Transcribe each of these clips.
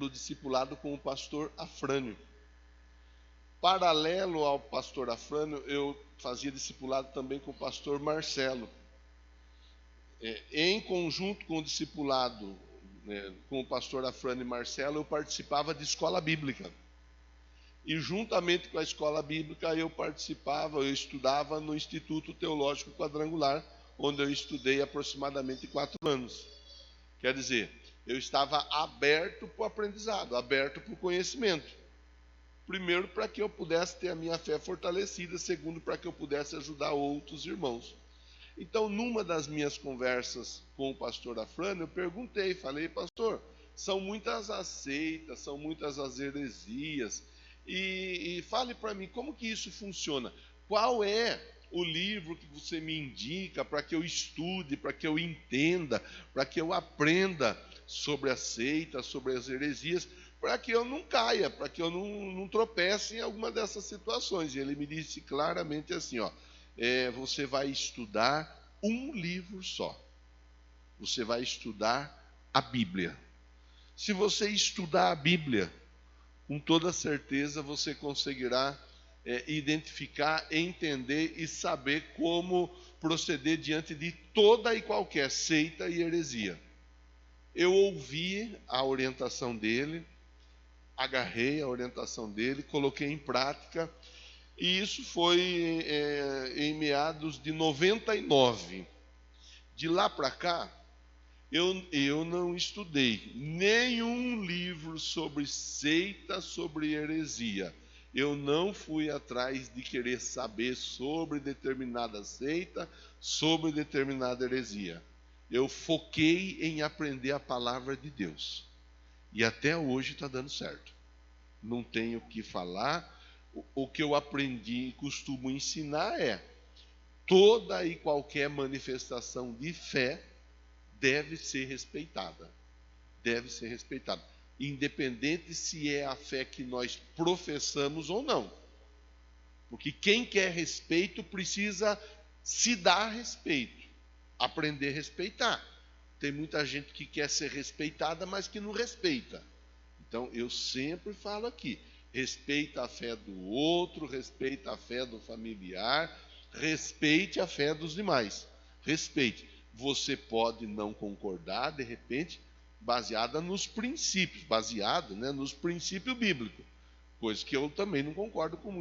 do discipulado com o pastor Afrânio. Paralelo ao pastor Afrânio, eu fazia discipulado também com o pastor Marcelo. Em conjunto com o discipulado, com o pastor Afrânio e Marcelo, eu participava de escola bíblica. E juntamente com a escola bíblica eu estudava no Instituto Teológico Quadrangular, onde eu estudei aproximadamente 4 anos. Quer dizer, eu estava aberto para o aprendizado, aberto para o conhecimento. Primeiro, para que eu pudesse ter a minha fé fortalecida. Segundo, para que eu pudesse ajudar outros irmãos. Então, numa das minhas conversas com o pastor Afrânio, eu falei, pastor, são muitas as seitas, são muitas as heresias, e fale para mim, como que isso funciona? Qual é o livro que você me indica para que eu estude, para que eu entenda, para que eu aprenda sobre as seitas, sobre as heresias, para que eu não caia, para que eu não tropece em alguma dessas situações? E ele me disse claramente assim, você vai estudar um livro só. Você vai estudar a Bíblia. Se você estudar a Bíblia, com toda certeza você conseguirá identificar, entender e saber como proceder diante de toda e qualquer seita e heresia. Eu ouvi a orientação dele, agarrei a orientação dele, coloquei em prática. E isso foi em meados de 99. De lá para cá, eu não estudei nenhum livro sobre seita, sobre heresia. Eu não fui atrás de querer saber sobre determinada seita, sobre determinada heresia. Eu foquei em aprender a palavra de Deus. E até hoje está dando certo. Não tenho o que falar. O que eu aprendi e costumo ensinar é: toda e qualquer manifestação de fé deve ser respeitada. Deve ser respeitada. Independente se é a fé que nós professamos ou não. Porque quem quer respeito precisa se dar respeito. Aprender a respeitar. Tem muita gente que quer ser respeitada, mas que não respeita. Então, eu sempre falo aqui: respeita a fé do outro, respeita a fé do familiar, respeite a fé dos demais. Respeite. Você pode não concordar, de repente, baseada nos princípios, nos princípios bíblicos. Coisa que eu também não concordo com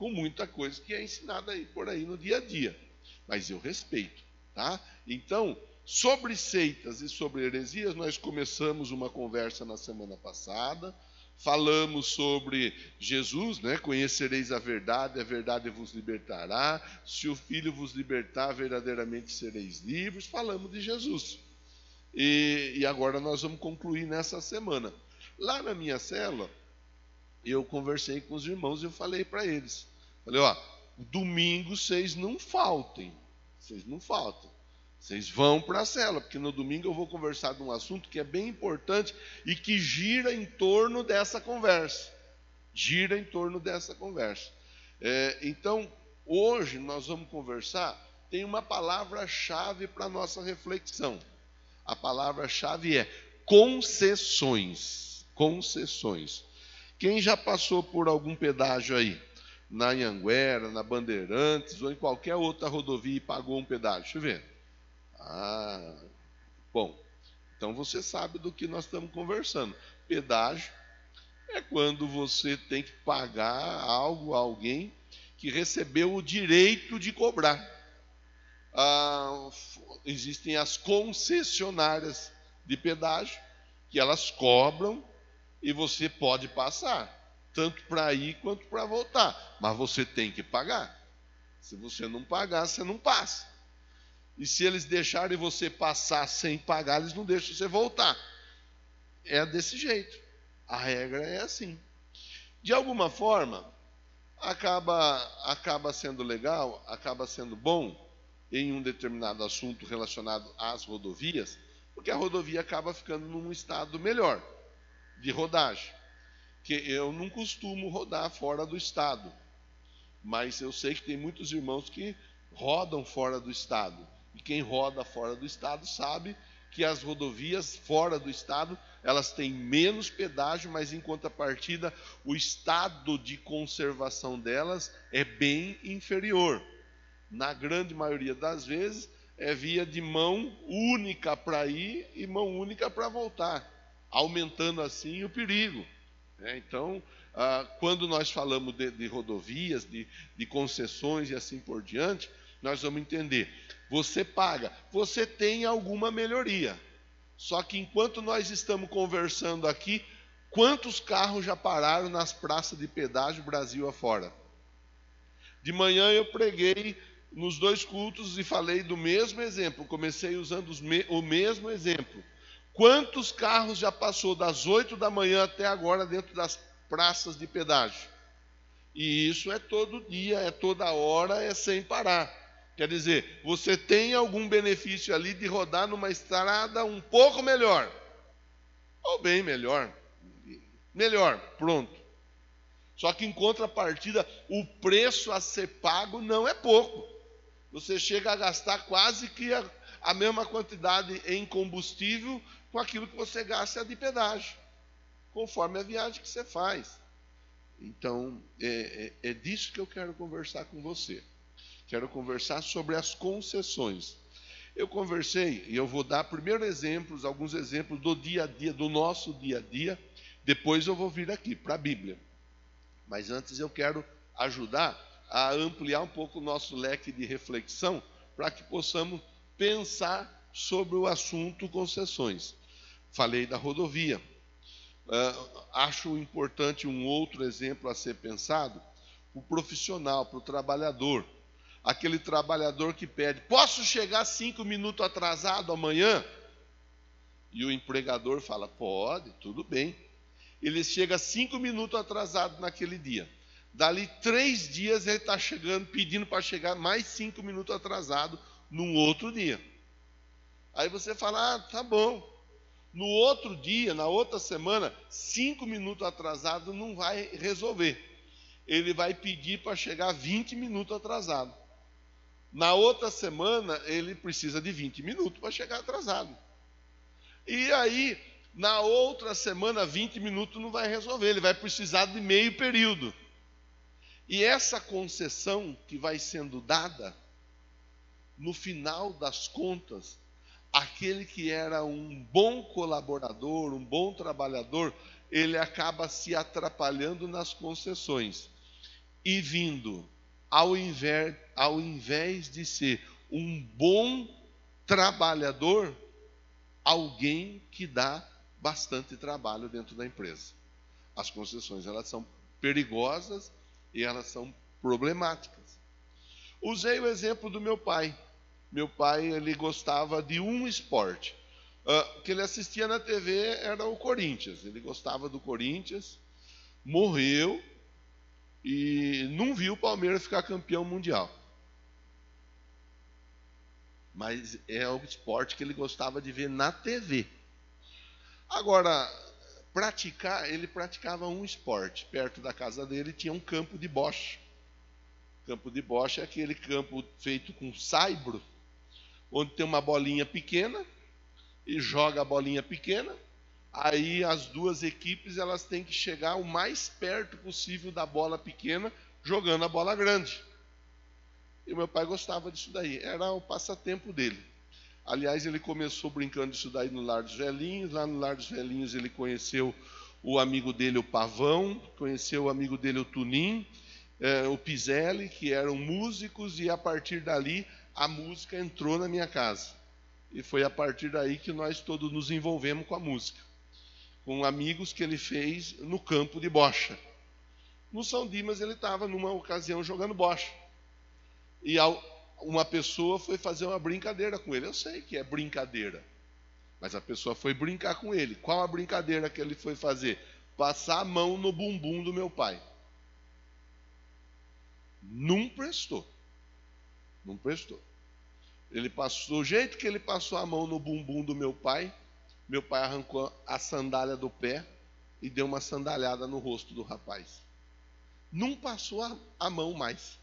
muita coisa que é ensinada aí, por aí no dia a dia. Mas eu respeito, tá? Então, sobre seitas e sobre heresias, nós começamos uma conversa na semana passada. Falamos sobre Jesus, conhecereis a verdade vos libertará. Se o Filho vos libertar, verdadeiramente sereis livres. Falamos de Jesus. E agora nós vamos concluir nessa semana. Lá na minha célula, eu conversei com os irmãos e eu falei para eles. Falei, domingo vocês não faltem. Vocês não faltam. Vocês vão para a célula, porque no domingo eu vou conversar de um assunto que é bem importante e que gira em torno dessa conversa. Gira em torno dessa conversa. Então, hoje nós vamos conversar, tem uma palavra-chave para a nossa reflexão. A palavra-chave é concessões. Concessões. Quem já passou por algum pedágio aí? Na Anhanguera, na Bandeirantes ou em qualquer outra rodovia e pagou um pedágio? Deixa eu ver. Bom, então você sabe do que nós estamos conversando. Pedágio é quando você tem que pagar algo a alguém que recebeu o direito de cobrar. Existem as concessionárias de pedágio, que elas cobram e você pode passar, tanto para ir quanto para voltar, mas você tem que pagar. Se você não pagar, você não passa. E se eles deixarem você passar sem pagar, eles não deixam você voltar. É desse jeito. A regra é assim. De alguma forma, acaba sendo legal, acaba sendo bom em um determinado assunto relacionado às rodovias, porque a rodovia acaba ficando num estado melhor de rodagem. Que eu não costumo rodar fora do estado, mas eu sei que tem muitos irmãos que rodam fora do estado. E quem roda fora do estado sabe que as rodovias fora do estado, elas têm menos pedágio, mas em contrapartida, o estado de conservação delas é bem inferior. Na grande maioria das vezes, é via de mão única para ir e mão única para voltar, aumentando assim o perigo. Então, quando nós falamos de rodovias, de concessões e assim por diante, nós vamos entender. Você paga, você tem alguma melhoria. Só que enquanto nós estamos conversando aqui, quantos carros já pararam nas praças de pedágio Brasil afora? De manhã eu preguei nos 2 cultos e falei do mesmo exemplo. Comecei usando o mesmo exemplo. Quantos carros já passou das 8 da manhã até agora dentro das praças de pedágio? E isso é todo dia, é toda hora, é sem parar. Quer dizer, você tem algum benefício ali de rodar numa estrada um pouco melhor. Ou bem melhor. Melhor, pronto. Só que em contrapartida, o preço a ser pago não é pouco. Você chega a gastar quase que a mesma quantidade em combustível com aquilo que você gasta de pedágio, conforme a viagem que você faz. Então, é disso que eu quero conversar com você. Quero conversar sobre as concessões. Eu conversei, e eu vou dar primeiro alguns exemplos do dia a dia, do nosso dia a dia. Depois eu vou vir aqui para a Bíblia. Mas antes eu quero ajudar a ampliar um pouco o nosso leque de reflexão para que possamos pensar sobre o assunto concessões. Falei da rodovia. Acho importante um outro exemplo a ser pensado, o profissional, para o trabalhador. Aquele trabalhador que pede, posso chegar 5 minutos atrasado amanhã? E o empregador fala, pode, tudo bem. Ele chega 5 minutos atrasado naquele dia. Dali 3 dias ele está chegando, pedindo para chegar mais 5 minutos atrasado num outro dia. Aí você fala, tá bom. No outro dia, na outra semana, 5 minutos atrasado não vai resolver. Ele vai pedir para chegar 20 minutos atrasado. Na outra semana, ele precisa de 20 minutos para chegar atrasado. E aí, na outra semana, 20 minutos não vai resolver, ele vai precisar de meio período. E essa concessão que vai sendo dada, no final das contas, aquele que era um bom colaborador, um bom trabalhador, ele acaba se atrapalhando nas concessões. E vindo, ao invés de ser um bom trabalhador, alguém que dá bastante trabalho dentro da empresa. As concessões, elas são perigosas e elas são problemáticas. Usei o exemplo do meu pai. Meu pai, ele gostava de um esporte. O que ele assistia na TV era o Corinthians. Ele gostava do Corinthians, morreu e não viu o Palmeiras ficar campeão mundial. Mas é o esporte que ele gostava de ver na TV. Agora, ele praticava um esporte. Perto da casa dele tinha um campo de bocha. Campo de bocha é aquele campo feito com saibro, onde tem uma bolinha pequena e joga a bolinha pequena. Aí as duas equipes elas têm que chegar o mais perto possível da bola pequena, jogando a bola grande. E meu pai gostava disso daí, era o passatempo dele. Aliás, ele começou brincando disso daí no Lar dos Velhinhos. Lá no Lar dos Velhinhos ele conheceu o amigo dele, o Pavão, conheceu o amigo dele, o Tunim, o Pizelli, que eram músicos, e a partir dali a música entrou na minha casa. E foi a partir daí que nós todos nos envolvemos com a música, com amigos que ele fez no campo de bocha. No São Dimas ele estava numa ocasião jogando bocha. E uma pessoa foi fazer uma brincadeira com ele. Eu sei que é brincadeira, mas a pessoa foi brincar com ele. Qual a brincadeira que ele foi fazer? Passar a mão no bumbum do meu pai. Não prestou. Não prestou. Ele passou, do jeito que ele passou a mão no bumbum do meu pai arrancou a sandália do pé e deu uma sandalhada no rosto do rapaz. Não passou a mão mais.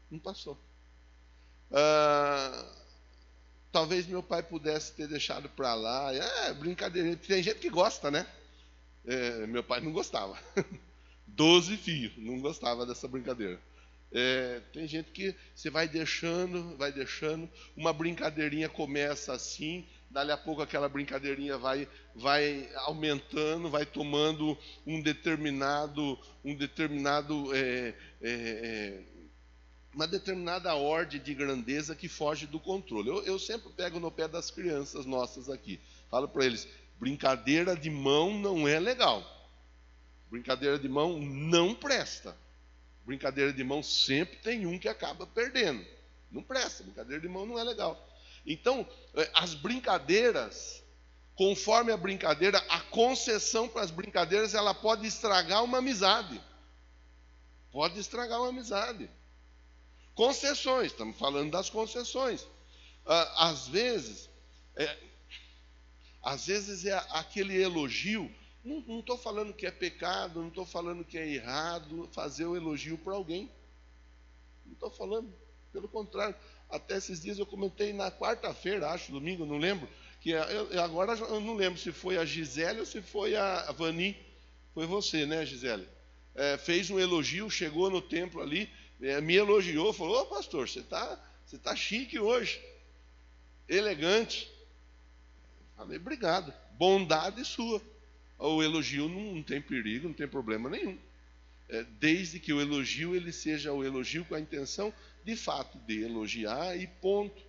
Não passou. talvez meu pai pudesse ter deixado para lá. Brincadeira. Tem gente que gosta, né? Meu pai não gostava. 12 filhos, não gostava dessa brincadeira. Tem gente que você vai deixando, uma brincadeirinha começa assim, dali a pouco aquela brincadeirinha vai aumentando, vai tomando uma determinada ordem de grandeza que foge do controle. Eu sempre pego no pé das crianças nossas aqui, falo para eles: brincadeira de mão não é legal, brincadeira de mão não presta. Brincadeira de mão sempre tem um que acaba perdendo. Não presta, brincadeira de mão não é legal. Então, as brincadeiras, conforme a brincadeira, a concessão para as brincadeiras, ela pode estragar uma amizade. Pode estragar uma amizade. Concessões, estamos falando das concessões. Às vezes é aquele elogio. Não estou falando que é pecado, não estou falando que é errado fazer o elogio para alguém. Não estou falando, pelo contrário. Até esses dias eu comentei na quarta-feira, acho, domingo, não lembro, que agora eu não lembro se foi a Gisele ou se foi a Vani. Foi você, né, Gisele? Fez um elogio, chegou no templo ali, me elogiou, falou: ô pastor, você tá chique hoje, elegante. Falei: obrigado, bondade sua. O elogio não tem perigo, não tem problema nenhum. Desde que o elogio ele seja o elogio com a intenção, de fato, de elogiar e ponto.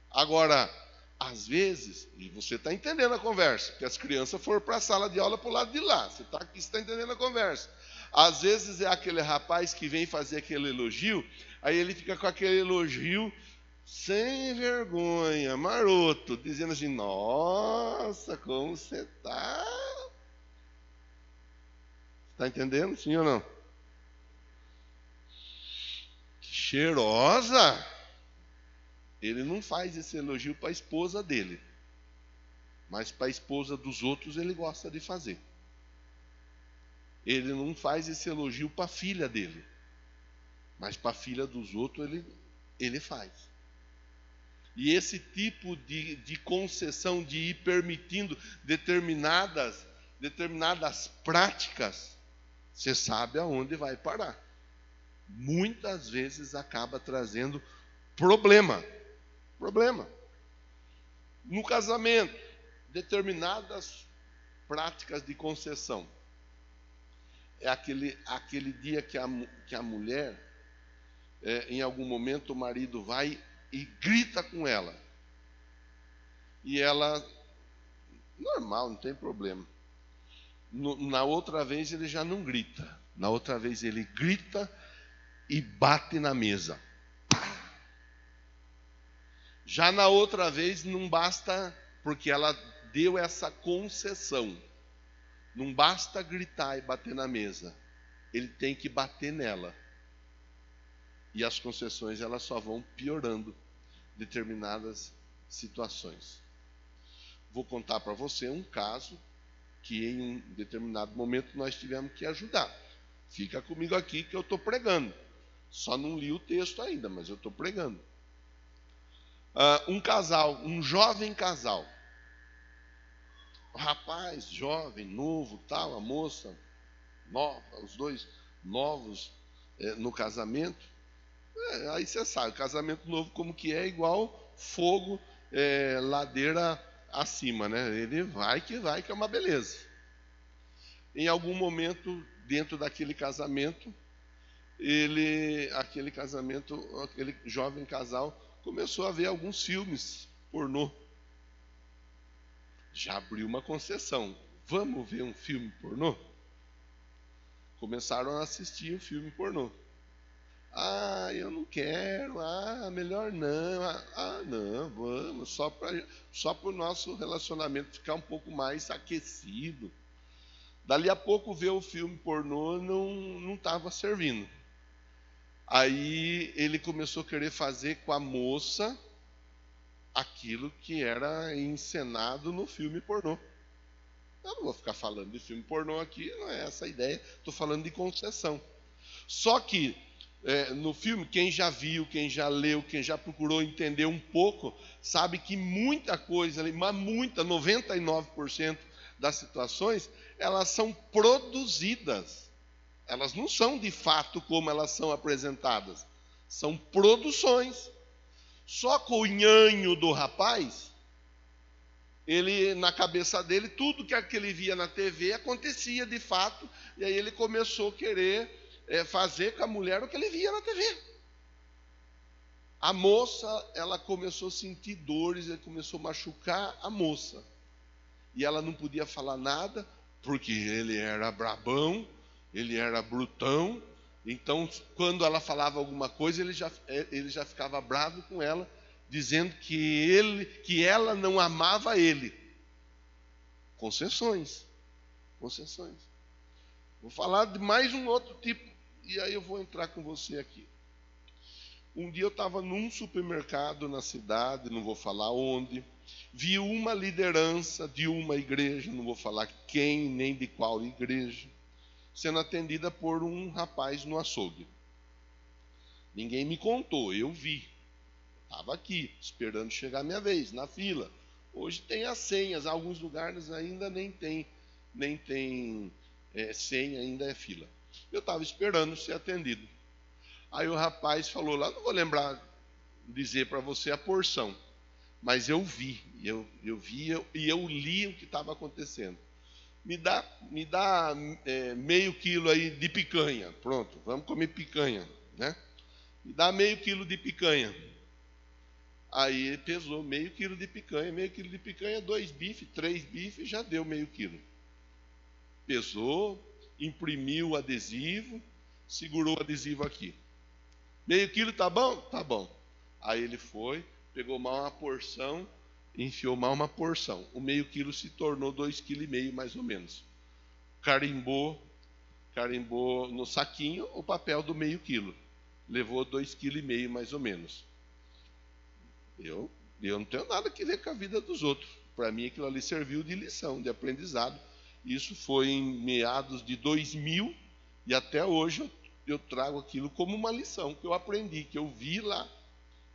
Agora, às vezes, e você está entendendo a conversa, porque as crianças foram para a sala de aula para o lado de lá, você está entendendo a conversa. Às vezes é aquele rapaz que vem fazer aquele elogio, aí ele fica com aquele elogio sem vergonha, maroto, dizendo assim: nossa, como você está. Está entendendo, sim ou não? Cheirosa. Ele não faz esse elogio para a esposa dele, mas para a esposa dos outros ele gosta de fazer. Ele não faz esse elogio para a filha dele, mas para a filha dos outros ele faz. E esse tipo de concessão, de ir permitindo determinadas práticas, você sabe aonde vai parar. Muitas vezes acaba trazendo problema. No casamento, determinadas práticas de concessão. É aquele dia que a mulher, em algum momento, o marido vai e grita com ela. E ela, normal, não tem problema. Na outra vez ele já não grita. Na outra vez ele grita e bate na mesa. Já na outra vez não basta, porque ela deu essa concessão. Não basta gritar e bater na mesa. Ele tem que bater nela. E as concessões elas só vão piorando determinadas situações. Vou contar para você um caso que em um determinado momento nós tivemos que ajudar. Fica comigo aqui que eu estou pregando. Só não li o texto ainda, mas eu estou pregando. Um jovem casal. O rapaz, jovem, novo, tal, a moça nova, os dois novos no casamento. Aí você sabe, casamento novo como que é, igual fogo, ladeira acima, né? Ele vai que é uma beleza. Em algum momento, dentro daquele casamento, aquele jovem casal começou a ver alguns filmes pornô. Já abriu uma concessão. Vamos ver um filme pornô? Começaram a assistir um filme pornô. Eu não quero. Melhor não. Não, vamos. Só para o nosso relacionamento ficar um pouco mais aquecido. Dali a pouco ver o filme pornô não estava servindo. Aí ele começou a querer fazer com a moça aquilo que era encenado no filme pornô. Eu não vou ficar falando de filme pornô aqui, não é essa a ideia. Estou falando de concessão. Só que no filme, quem já viu, quem já leu, quem já procurou entender um pouco, sabe que muita coisa, mas muita, 99% das situações, elas são produzidas. Elas não são de fato como elas são apresentadas. São produções. Só com o nhanho do rapaz, ele, na cabeça dele, tudo que ele via na TV acontecia de fato, e aí ele começou a querer fazer com a mulher o que ele via na TV. A moça, ela começou a sentir dores, ele começou a machucar a moça. E ela não podia falar nada, porque ele era brabão, ele era brutão. Então, quando ela falava alguma coisa, ele já ficava bravo com ela, dizendo que ela não amava ele. Concessões. Vou falar de mais um outro tipo, e aí eu vou entrar com você aqui. Um dia eu estava num supermercado na cidade, não vou falar onde, vi uma liderança de uma igreja, não vou falar quem nem de qual igreja, sendo atendida por um rapaz no açougue. Ninguém me contou, eu vi. Estava aqui, esperando chegar a minha vez, na fila. Hoje tem as senhas, alguns lugares ainda nem tem senha, ainda é fila. Eu estava esperando ser atendido. Aí o rapaz falou lá, não vou lembrar dizer para você a porção, mas eu vi e eu li o que estava acontecendo. Me dá meio quilo aí de picanha. Pronto, vamos comer picanha, né? Me dá meio quilo de picanha. Aí pesou meio quilo de picanha, 2 bifes, 3 bifes, já deu meio quilo. Pesou, imprimiu o adesivo, segurou o adesivo aqui. Meio quilo tá bom? Tá bom. Aí ele foi, pegou mal uma porção, enfiou mal uma porção. O meio quilo se tornou 2,5 kg mais ou menos. Carimbou no saquinho o papel do meio quilo. Levou 2,5 kg mais ou menos. Eu não tenho nada que ver com a vida dos outros. Para mim aquilo ali serviu de lição, de aprendizado. Isso foi em meados de 2000 e até hoje eu trago aquilo como uma lição que eu aprendi, que eu vi lá.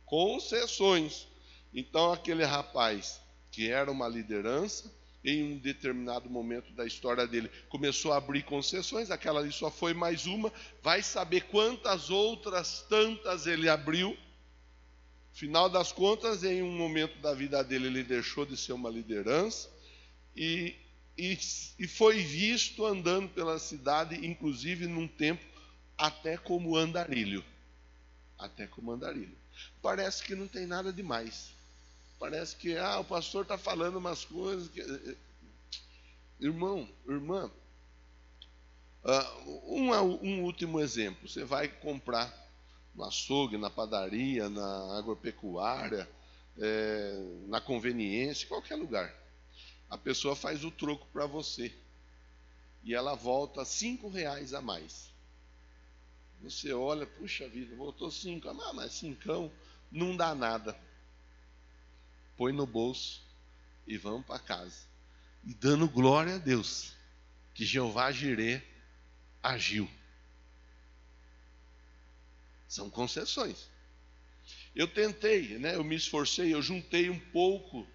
Concessões. Então aquele rapaz que era uma liderança, em um determinado momento da história dele, começou a abrir concessões, aquela ali só foi mais uma, vai saber quantas outras tantas ele abriu. Final das contas, em um momento da vida dele, ele deixou de ser uma liderança e foi visto andando pela cidade, inclusive num tempo, até como andarilho. Parece que não tem nada demais. Parece que o pastor está falando umas coisas que... Irmão, irmã, um último exemplo. Você vai comprar no açougue, na padaria, na agropecuária, na conveniência, em qualquer lugar. A pessoa faz o troco para você e ela volta R$5 a mais. Você olha, puxa vida, voltou 5, mas 5 não dá nada. Põe no bolso e vamos para casa. E dando glória a Deus, que Jeová Jirê agiu. São concessões. Eu tentei, eu me esforcei, eu juntei um pouco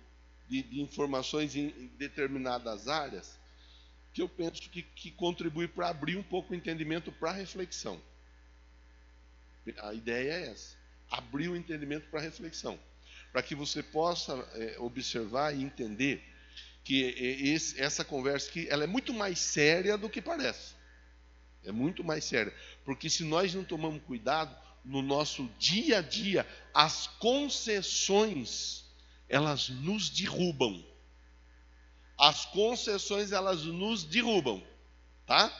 de informações em determinadas áreas, que eu penso que contribui para abrir um pouco o entendimento para a reflexão. A ideia é essa, abrir o entendimento para a reflexão, para que você possa observar e entender que essa conversa aqui, ela é muito mais séria do que parece. É muito mais séria, porque se nós não tomamos cuidado, no nosso dia a dia, as concessões, elas nos derrubam. As concessões, elas nos derrubam, tá?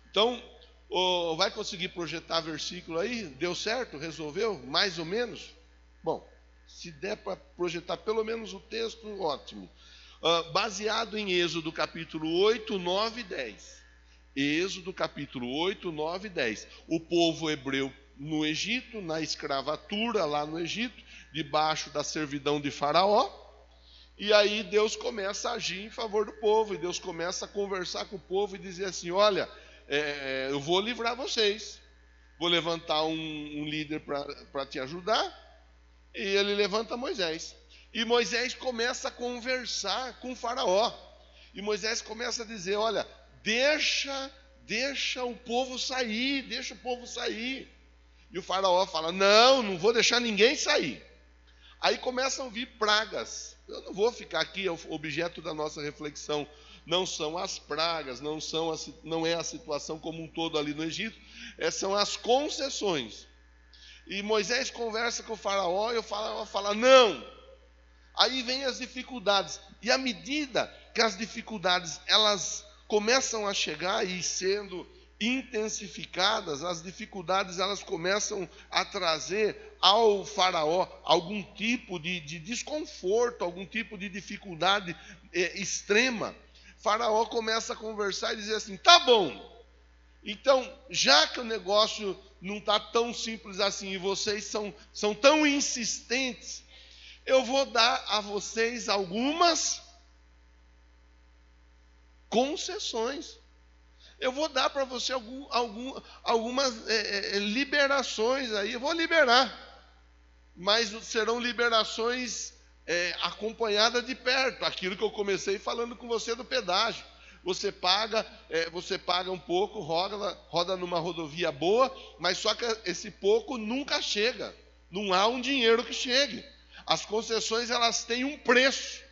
Então, vai conseguir projetar versículo aí? Deu certo? Resolveu? Mais ou menos? Bom, se der para projetar pelo menos o texto, ótimo. Baseado em Êxodo capítulo 8, 9 e 10. Êxodo capítulo 8, 9 e 10. O povo hebreu no Egito, na escravatura lá no Egito, debaixo da servidão de Faraó. E aí Deus começa a agir em favor do povo, e Deus começa a conversar com o povo e dizer assim: olha, eu vou livrar vocês. vou levantar um líder para te ajudar. E ele levanta Moisés. E Moisés começa a conversar com o faraó. E Moisés começa a dizer, olha, deixa o povo sair, deixa o povo sair. E o faraó fala, não vou deixar ninguém sair. Aí começam a vir pragas. Eu não vou ficar aqui, o objeto da nossa reflexão não são as pragas, não é a situação como um todo ali no Egito, são as concessões. E Moisés conversa com o faraó e o faraó fala, não. Aí vem as dificuldades. E à medida que as dificuldades elas começam a chegar e sendo intensificadas, as dificuldades elas começam a trazer ao faraó algum tipo de desconforto, algum tipo de dificuldade extrema. O faraó começa a conversar e dizer assim, tá bom, então já que o negócio não está tão simples assim e vocês são tão insistentes, eu vou dar a vocês algumas concessões. Eu vou dar para você algumas liberações aí, eu vou liberar. Mas serão liberações acompanhadas de perto. Aquilo que eu comecei falando com você do pedágio. Você paga um pouco, roda numa rodovia boa, mas só que esse pouco nunca chega. Não há um dinheiro que chegue. As concessões elas têm um preço.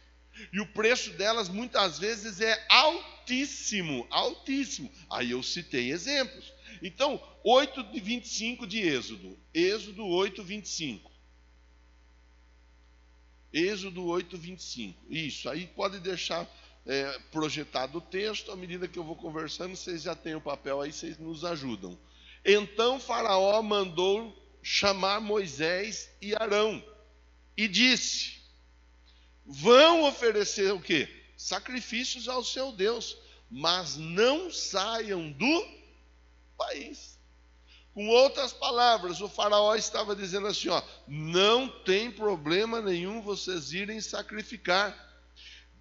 E o preço delas muitas vezes é altíssimo, altíssimo. Aí eu citei exemplos. Então, 8:25 de Êxodo. Êxodo 8:25. Êxodo 8:25. Isso, aí pode deixar projetado o texto. À medida que eu vou conversando, vocês já têm o papel aí, vocês nos ajudam. Então Faraó mandou chamar Moisés e Arão e disse, vão oferecer o quê? Sacrifícios ao seu Deus, mas não saiam do país. Com outras palavras, o faraó estava dizendo assim, não tem problema nenhum vocês irem sacrificar,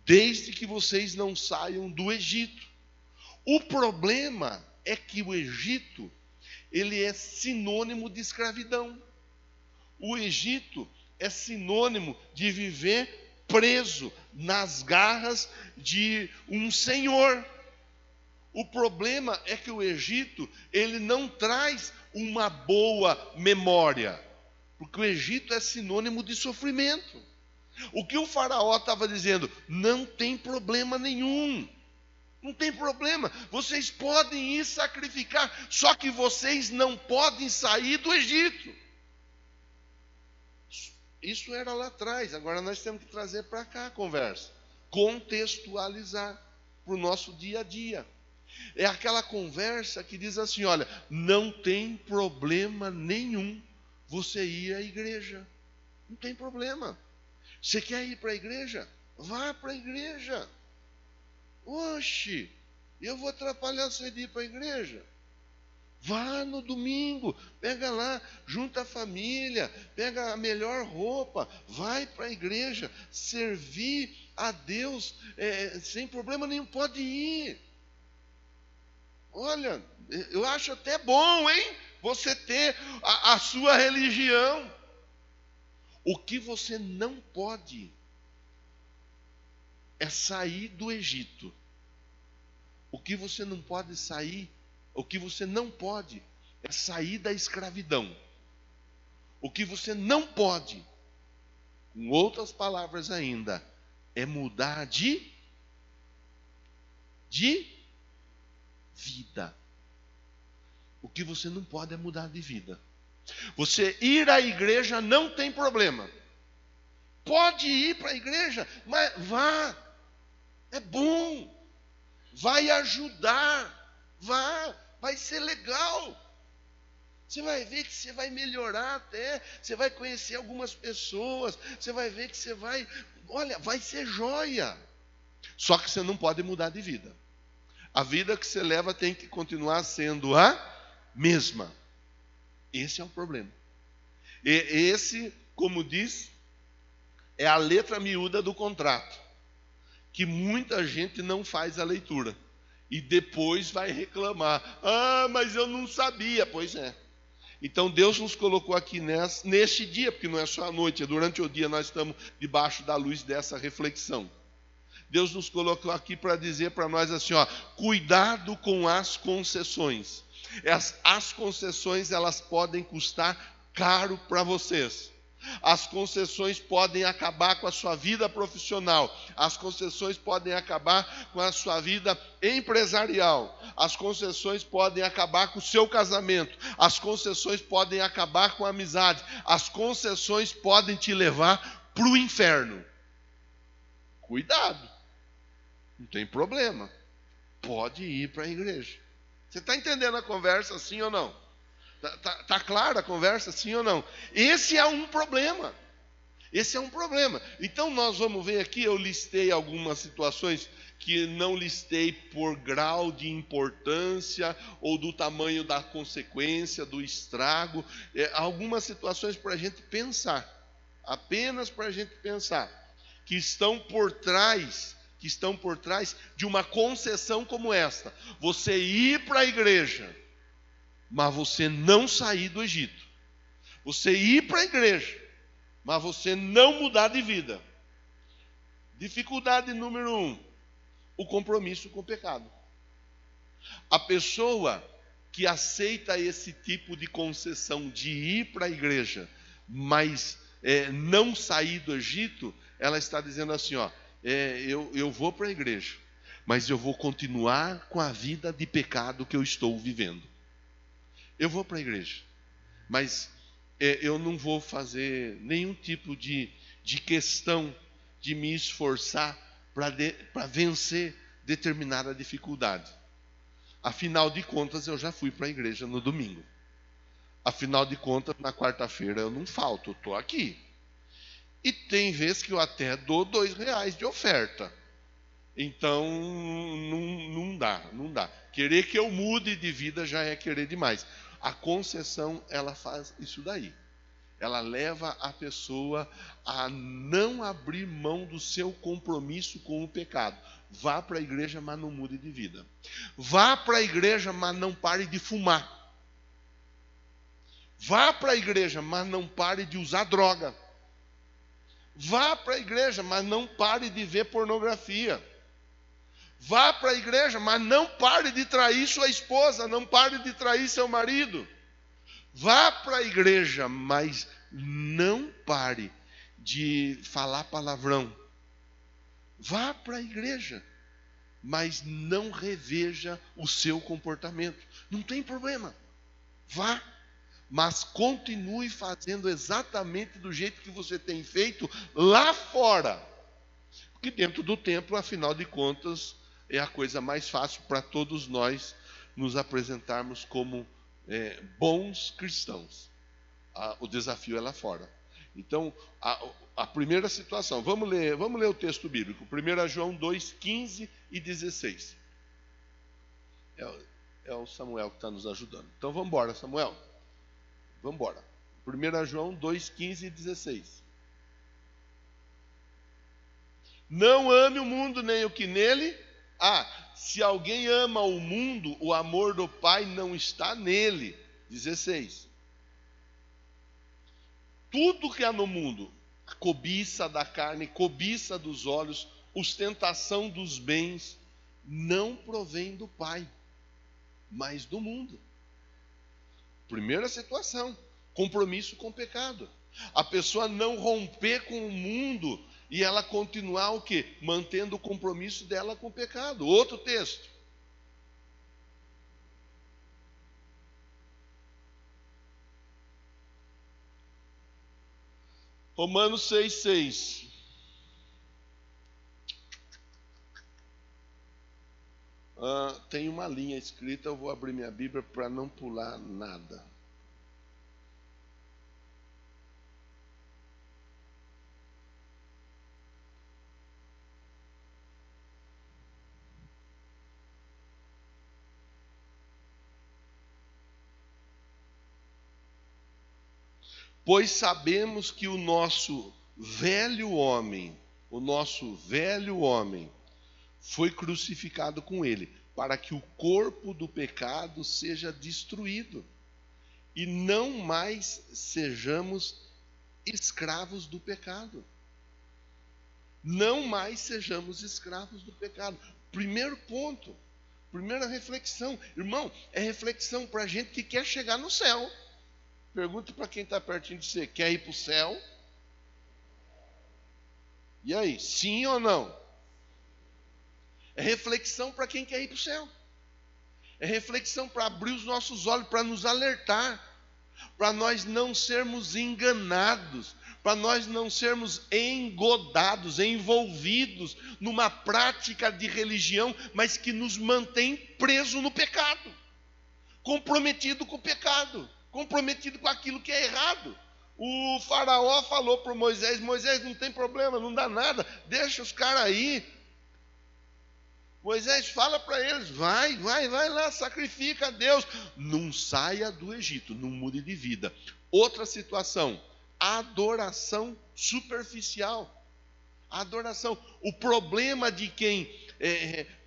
desde que vocês não saiam do Egito. O problema é que o Egito, ele é sinônimo de escravidão. O Egito é sinônimo de viver preso nas garras de um senhor. O problema é que o Egito, ele não traz uma boa memória, porque o Egito é sinônimo de sofrimento. O que o faraó estava dizendo, não tem problema nenhum, não tem problema, vocês podem ir sacrificar, só que vocês não podem sair do Egito. Isso era lá atrás, agora nós temos que trazer para cá a conversa, contextualizar para o nosso dia a dia. É aquela conversa que diz assim, olha, não tem problema nenhum você ir à igreja. Não tem problema. Você quer ir para a igreja? Vá para a igreja. Oxe, eu vou atrapalhar você de ir para a igreja? Vá no domingo, pega lá, junta a família, pega a melhor roupa, vai para a igreja, servir a Deus sem problema nenhum, pode ir. Olha, eu acho até bom, hein? Você ter a sua religião. O que você não pode é sair do Egito. O que você não pode é sair da escravidão. O que você não pode, com outras palavras ainda, é mudar de vida. O que você não pode é mudar de vida. Você ir à igreja não tem problema. Pode ir para a igreja, mas vá. É bom. Vai ajudar. Vá. Vai ser legal. Você vai ver que você vai melhorar até. Você vai conhecer algumas pessoas. Você vai ver que você vai... Olha, vai ser joia. Só que você não pode mudar de vida. A vida que você leva tem que continuar sendo a mesma. Esse é o problema. E esse, como diz, é a letra miúda do contrato, que muita gente não faz a leitura e depois vai reclamar. Ah, mas eu não sabia. Pois é. Então Deus nos colocou aqui neste dia, porque não é só à noite, é durante o dia nós estamos debaixo da luz dessa reflexão. Deus nos colocou aqui para dizer para nós assim, ó, cuidado com as concessões. As concessões, elas podem custar caro para vocês. As concessões podem acabar com a sua vida profissional. As concessões podem acabar com a sua vida empresarial. As concessões podem acabar com o seu casamento. As concessões podem acabar com a amizade. As concessões podem te levar para o inferno. Cuidado. Não tem problema. Pode ir para a igreja. Você está entendendo a conversa, sim ou não? Tá clara a conversa, sim ou não? Esse é um problema. Esse é um problema. Então nós vamos ver aqui, eu listei algumas situações que não listei por grau de importância ou do tamanho da consequência, do estrago. Algumas situações para a gente pensar. Apenas para a gente pensar. Que estão por trás de uma concessão como esta. Você ir para a igreja, mas você não sair do Egito. Você ir para a igreja, mas você não mudar de vida. Dificuldade número 1, o compromisso com o pecado. A pessoa que aceita esse tipo de concessão de ir para a igreja, mas não sair do Egito, ela está dizendo assim, ó, eu vou para a igreja, mas eu vou continuar com a vida de pecado que eu estou vivendo. Eu vou para a igreja, mas eu não vou fazer nenhum tipo de questão de me esforçar para vencer determinada dificuldade. Afinal de contas, eu já fui para a igreja no domingo. Afinal de contas, na quarta-feira eu não falto, eu estou aqui. E tem vezes que eu até dou R$2 de oferta. Então, não dá. Querer que eu mude de vida já é querer demais. A concessão, ela faz isso daí. Ela leva a pessoa a não abrir mão do seu compromisso com o pecado. Vá para a igreja, mas não mude de vida. Vá para a igreja, mas não pare de fumar. Vá para a igreja, mas não pare de usar droga. Vá para a igreja, mas não pare de ver pornografia. Vá para a igreja, mas não pare de trair sua esposa, não pare de trair seu marido. Vá para a igreja, mas não pare de falar palavrão. Vá para a igreja, mas não reveja o seu comportamento. Não tem problema. Vá, mas continue fazendo exatamente do jeito que você tem feito lá fora. Porque dentro do templo, afinal de contas, é a coisa mais fácil para todos nós nos apresentarmos como bons cristãos. O desafio é lá fora. Então, a primeira situação, vamos ler o texto bíblico, 1 João 2, 15 e 16. É o Samuel que está nos ajudando. Então vamos embora, Samuel. Vamos embora. 1 João 2, 15 e 16. Não ame o mundo nem o que nele. Se alguém ama o mundo, o amor do Pai não está nele. 16. Tudo que há no mundo, a cobiça da carne, cobiça dos olhos, ostentação dos bens, não provém do Pai, mas do mundo. Primeira situação, compromisso com o pecado. A pessoa não romper com o mundo e ela continuar o quê? Mantendo o compromisso dela com o pecado. Outro texto. Romanos 6,6. Tem uma linha escrita, eu vou abrir minha Bíblia para não pular nada. Pois sabemos que o nosso velho homem foi crucificado com ele, para que o corpo do pecado seja destruído e não mais sejamos escravos do pecado. Não mais sejamos escravos do pecado. Primeiro ponto, primeira reflexão. Irmão, é reflexão para a gente que quer chegar no céu. Pergunta para quem está pertinho de você, quer ir para o céu? E aí, sim ou não? É reflexão para quem quer ir para o céu. É reflexão para abrir os nossos olhos, para nos alertar, para nós não sermos enganados, para nós não sermos engodados, envolvidos numa prática de religião, mas que nos mantém presos no pecado, comprometido com o pecado, comprometido com aquilo que é errado. O faraó falou para Moisés: Moisés, não tem problema, não dá nada, deixa os caras aí. Moisés fala para eles: vai lá, sacrifica a Deus. Não saia do Egito, não mude de vida. Outra situação, adoração superficial. Adoração. O problema de quem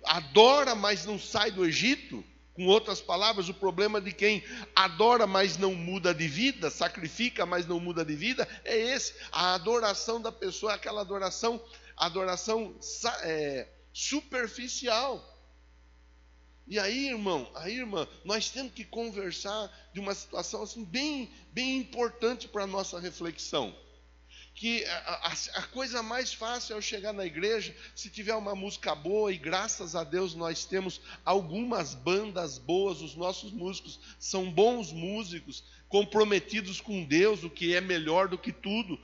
adora, mas não sai do Egito, com outras palavras, o problema de quem adora, mas não muda de vida, sacrifica, mas não muda de vida, é esse. A adoração da pessoa é aquela adoração superficial. E aí, irmão, irmã, nós temos que conversar de uma situação assim bem importante para a nossa reflexão. Que a coisa mais fácil é eu chegar na igreja, se tiver uma música boa, e graças a Deus nós temos algumas bandas boas, os nossos músicos são bons músicos, comprometidos com Deus, o que é melhor do que tudo.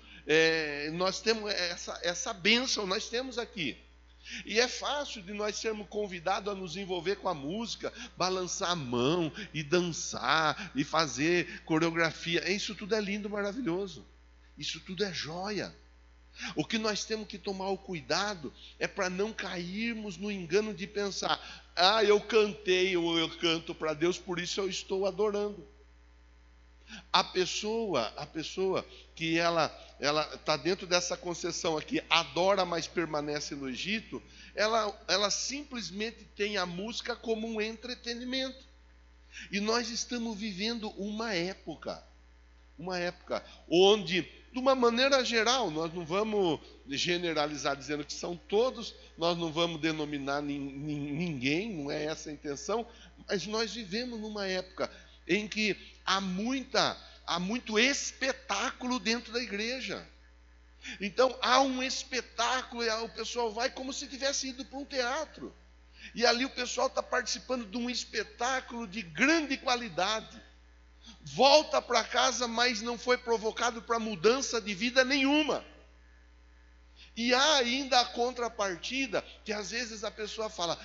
Nós temos essa bênção, nós temos aqui. E é fácil de nós sermos convidados a nos envolver com a música, balançar a mão e dançar e fazer coreografia. Isso tudo é lindo, maravilhoso. Isso tudo é joia. O que nós temos que tomar o cuidado é para não cairmos no engano de pensar: eu cantei ou eu canto para Deus, por isso eu estou adorando. A pessoa que ela está dentro dessa concepção aqui, adora, mas permanece no Egito, ela simplesmente tem a música como um entretenimento. E nós estamos vivendo uma época onde, de uma maneira geral, nós não vamos generalizar dizendo que são todos, nós não vamos denominar ninguém, não é essa a intenção, mas nós vivemos numa época em que há muito espetáculo dentro da igreja. Então há um espetáculo, e o pessoal vai como se tivesse ido para um teatro. E ali o pessoal está participando de um espetáculo de grande qualidade. Volta para casa, mas não foi provocado para mudança de vida nenhuma. E há ainda a contrapartida, que às vezes a pessoa fala: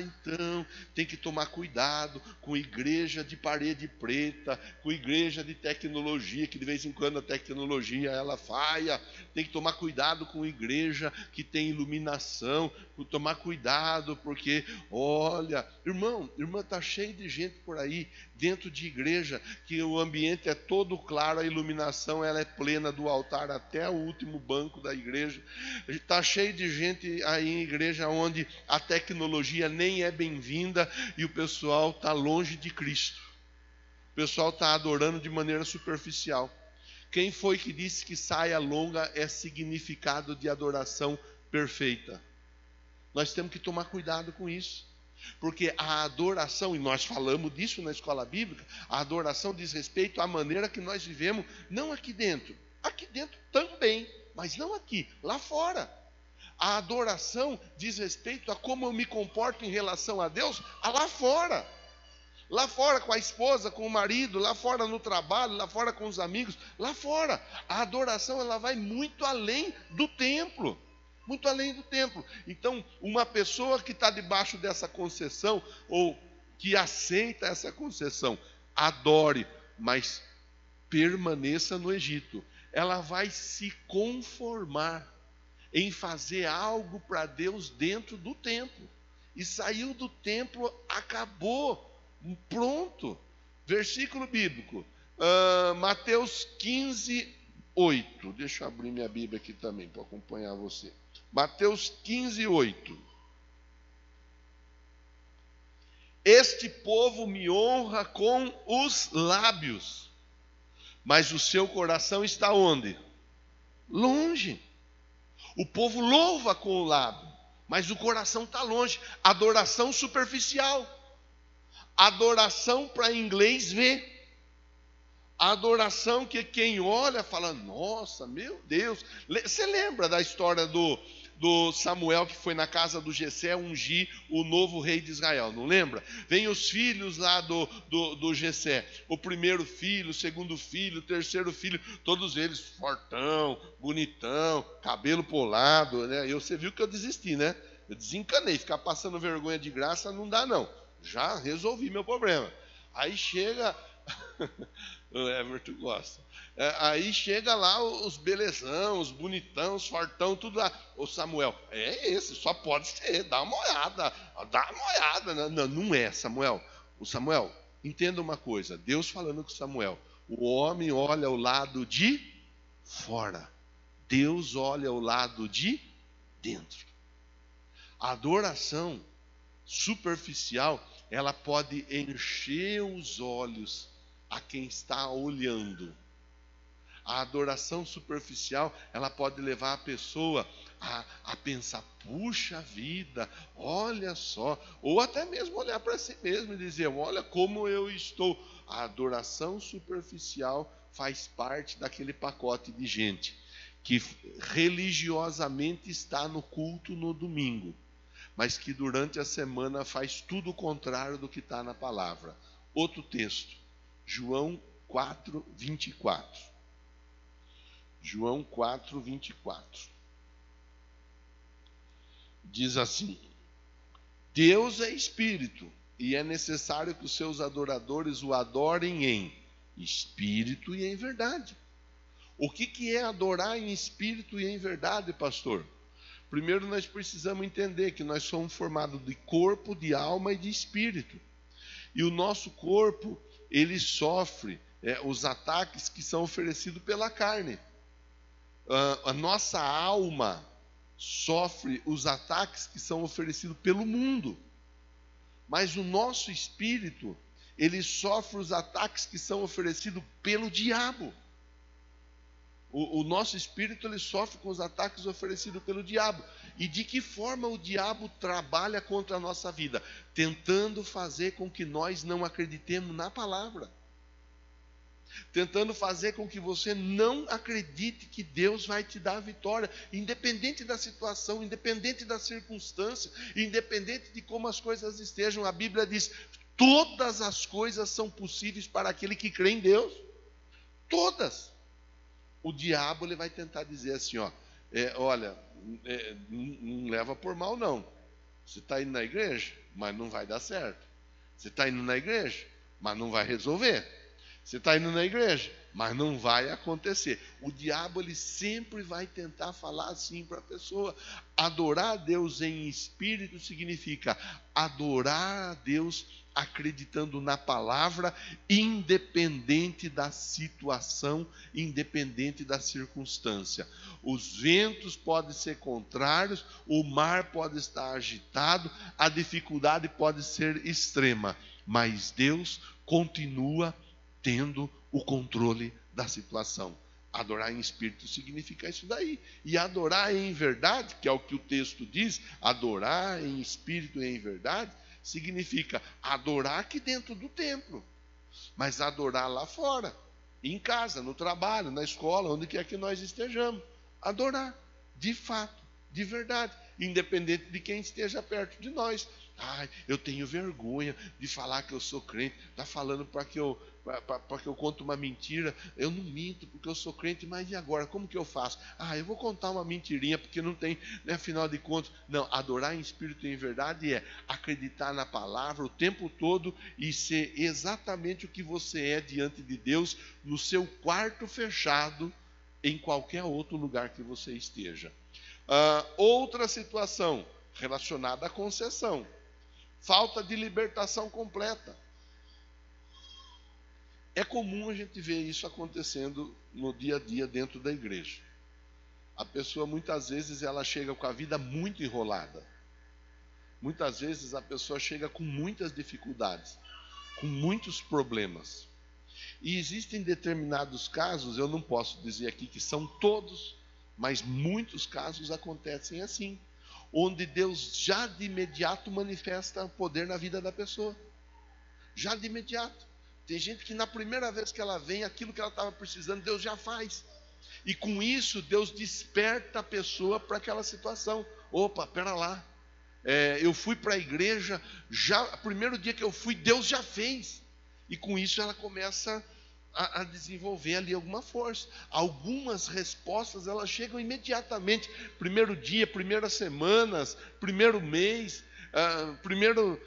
então tem que tomar cuidado com igreja de parede preta, com igreja de tecnologia, que de vez em quando a tecnologia ela falha. Tem que tomar cuidado com igreja que tem iluminação, tomar cuidado, porque, olha, irmã, está cheio de gente por aí, dentro de igreja, que o ambiente é todo claro, a iluminação ela é plena do altar até o último banco da igreja. Está cheio de gente aí em igreja onde a tecnologia nem é bem-vinda e o pessoal está longe de Cristo. O pessoal está adorando de maneira superficial. Quem foi que disse que saia longa é significado de adoração perfeita? Nós temos que tomar cuidado com isso. Porque a adoração, e nós falamos disso na escola bíblica, a adoração diz respeito à maneira que nós vivemos, não aqui dentro também, mas não aqui, lá fora. A adoração diz respeito a como eu me comporto em relação a Deus, lá fora. Lá fora com a esposa, com o marido, lá fora no trabalho, lá fora com os amigos, lá fora. A adoração ela vai muito além do templo. Muito além do templo. Então, uma pessoa que está debaixo dessa concessão, ou que aceita essa concessão, adore, mas permaneça no Egito. Ela vai se conformar em fazer algo para Deus dentro do templo. E saiu do templo, acabou, pronto. Versículo bíblico, Mateus 15, 8. Deixa eu abrir minha Bíblia aqui também para acompanhar você. Mateus 15, 8. Este povo me honra com os lábios, mas o seu coração está onde? Longe. O povo louva com o lábio, mas o coração está longe. Adoração superficial. Adoração para inglês ver. Adoração que quem olha fala, nossa, meu Deus. Você lembra da história do Samuel que foi na casa do Jessé ungir o novo rei de Israel, não lembra? Vem os filhos lá do Jessé, o primeiro filho, o segundo filho, o terceiro filho, todos eles fortão, bonitão, cabelo polado, né? Você viu que eu desisti, né? Eu desencanei, ficar passando vergonha de graça não dá não, já resolvi meu problema. Aí chega... O Everton gosta. Aí chega lá os belezão, os bonitão, os fortão, tudo lá. Ô Samuel, é esse, só pode ser, dá uma olhada. Não, não é, Samuel. O Samuel, entenda uma coisa, Deus falando com Samuel, o homem olha o lado de fora, Deus olha o lado de dentro. A adoração superficial, ela pode encher os olhos a quem está olhando. A adoração superficial, ela pode levar a pessoa a pensar, puxa vida, olha só, ou até mesmo olhar para si mesmo e dizer, olha como eu estou. A adoração superficial faz parte daquele pacote de gente que religiosamente está no culto no domingo, mas que durante a semana faz tudo o contrário do que está na palavra. Outro texto, João 4, 24. João 4, 24. Diz assim: Deus é espírito, e é necessário que os seus adoradores o adorem em espírito e em verdade. O que é adorar em espírito e em verdade, pastor? Primeiro nós precisamos entender que nós somos formados de corpo, de alma e de espírito. E o nosso corpo, ele sofre os ataques que são oferecidos pela carne. A nossa alma sofre os ataques que são oferecidos pelo mundo. Mas o nosso espírito, ele sofre os ataques que são oferecidos pelo diabo. O nosso espírito, ele sofre com os ataques oferecidos pelo diabo. E de que forma o diabo trabalha contra a nossa vida? Tentando fazer com que nós não acreditemos na palavra. Tentando fazer com que você não acredite que Deus vai te dar a vitória, independente da situação, independente da circunstância, independente de como as coisas estejam. A Bíblia diz, todas as coisas são possíveis para aquele que crê em Deus. Todas. O diabo, ele vai tentar dizer assim, olha, não leva por mal não. Você está indo na igreja, mas não vai dar certo. Você está indo na igreja, mas não vai resolver. Você está indo na igreja, mas não vai acontecer. O diabo, ele sempre vai tentar falar assim para a pessoa. Adorar a Deus em espírito significa adorar a Deus acreditando na palavra, independente da situação, independente da circunstância. Os ventos podem ser contrários, o mar pode estar agitado, a dificuldade pode ser extrema, mas Deus continua tendo o controle da situação. Adorar em espírito significa isso daí. E adorar em verdade, que é o que o texto diz, adorar em espírito e em verdade, significa adorar aqui dentro do templo, mas adorar lá fora, em casa, no trabalho, na escola, onde quer que nós estejamos. Adorar, de fato, de verdade, independente de quem esteja perto de nós. Eu tenho vergonha de falar que eu sou crente. Está falando para que eu conte uma mentira. Eu não minto porque eu sou crente, mas e agora? Como que eu faço? Eu vou contar uma mentirinha porque não tem, né, afinal de contas. Não, adorar em espírito e em verdade é acreditar na palavra o tempo todo e ser exatamente o que você é diante de Deus, no seu quarto fechado, em qualquer outro lugar que você esteja. Outra situação relacionada à concessão. Falta de libertação completa. É comum a gente ver isso acontecendo no dia a dia dentro da igreja. A pessoa muitas vezes ela chega com a vida muito enrolada. Muitas vezes a pessoa chega com muitas dificuldades, com muitos problemas. E existem determinados casos, eu não posso dizer aqui que são todos, mas muitos casos acontecem assim, onde Deus já de imediato manifesta poder na vida da pessoa. Já de imediato. Tem gente que na primeira vez que ela vem, aquilo que ela estava precisando, Deus já faz. E com isso, Deus desperta a pessoa para aquela situação. Opa, pera lá. Eu fui para a igreja, primeiro dia que eu fui, Deus já fez. E com isso ela começa a desenvolver ali alguma força. Algumas respostas, elas chegam imediatamente. Primeiro dia, primeiras semanas, primeiro mês, primeiro